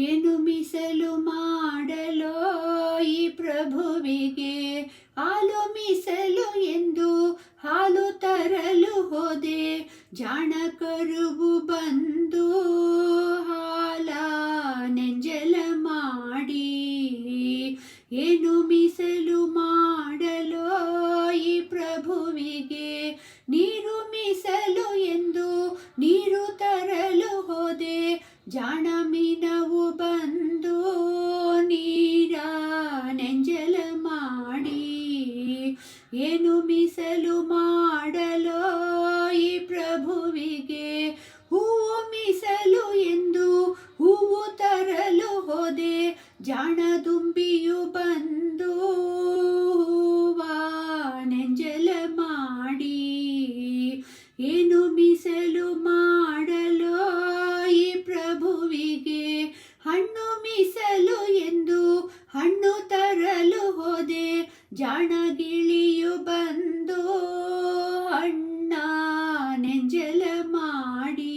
ಏನು ಮೀಸಲು ಮಾಡಲೋ ಈ ಪ್ರಭುವಿಗೆ, ಹಾಲು ಮೀಸಲು ಎಂದು ಹಾಲು ತರಲು ಹೋದೆ, ಜಾಣ ಕರುವು ಬಂದು ಹಾಲ ನೆಂಜಲ ಮಾಡಿ. ಏನು ಮೀಸಲು ಮಾಡಲೋ ಈ ಪ್ರಭುವಿಗೆ, ನೀರು ಮೀಸಲು ಎಂದು ನೀರು ತರಲು ಹೋದೆ, ಜಾಣ ಮೀನವು ಬಂದು ನೀರ ನೆಂಜಲ ಮಾಡಿ. ಏನು ಮೀಸಲು ಮಾಡಲೋ ಈ ಪ್ರಭುವಿಗೆ, ಹೂವು ಮೀಸಲು ಎಂದು ಹೂವು ತರಲು ಹೋದೆ, ಜಾಣ ದುಂಬಿಯು ಬಂದು ಹೂವ ನೆಂಜಲ ಮಾಡಿ. ಏನು ಮೀಸಲು ಮಾಡಲೋ ಈ ಪ್ರಭುವಿಗೆ, ಹಣ್ಣು ಮೀಸಲು ಎಂದು ಹಣ್ಣು ತರಲು ಹೋದೆ, ಜಾಣ ಗಿಳಿಯು ಬಂದು ಹಣ್ಣ ನೆಂಜಲ ಮಾಡಿ.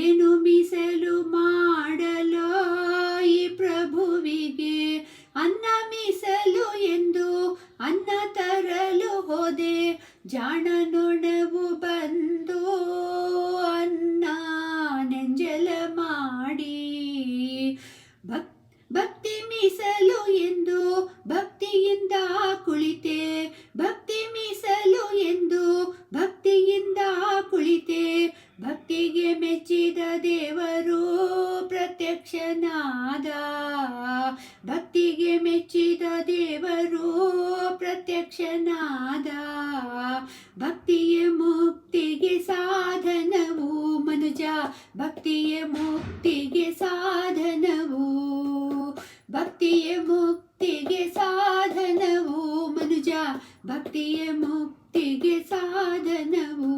ಏನು ಮೀಸಲು ಮಾಡಲೋ ಈ ಪ್ರಭುವಿಗೆ, ಅನ್ನ ಮೀಸಲು ಎಂದು ಅನ್ನ ತರಲು ಹೋದೆ, ಜಾಣ ನೊಣವು ಬಂದು ಅನ್ನ ನೆಂಜಲ ಮಾಡಿ. ಭಕ್ತಿ ಮೀಸಲು ಎಂದು ಭಕ್ತಿಯಿಂದ ಕುಳಿತೆ, ಭಕ್ತಿ ಮೀಸಲು ಎಂದು ಭಕ್ತಿಯಿಂದ ಕುಳಿತೆ, ಭಕ್ತಿಗೆ ಮೆಚ್ಚಿದ ದೇವರು ಪ್ರತ್ಯಕ್ಷನಾದ, ಭಕ್ತಿಗೆ ಮೆಚ್ಚಿದ ದೇವರು ಪ್ರತ್ಯಕ್ಷನಾದ. ಭಕ್ತಿಯ ಮುಕ್ತಿಗೆ ಸಾಧನವು ಮನುಜ, ಭಕ್ತಿಯ ಮುಕ್ತಿಗೆ ಸಾಧನವು, ಭಕ್ತಿಯ ಮುಕ್ತಿಗೆ ಸಾಧನವು ಮನುಜ, ಭಕ್ತಿಯ ಮುಕ್ತಿಗೆ ಸಾಧನವು.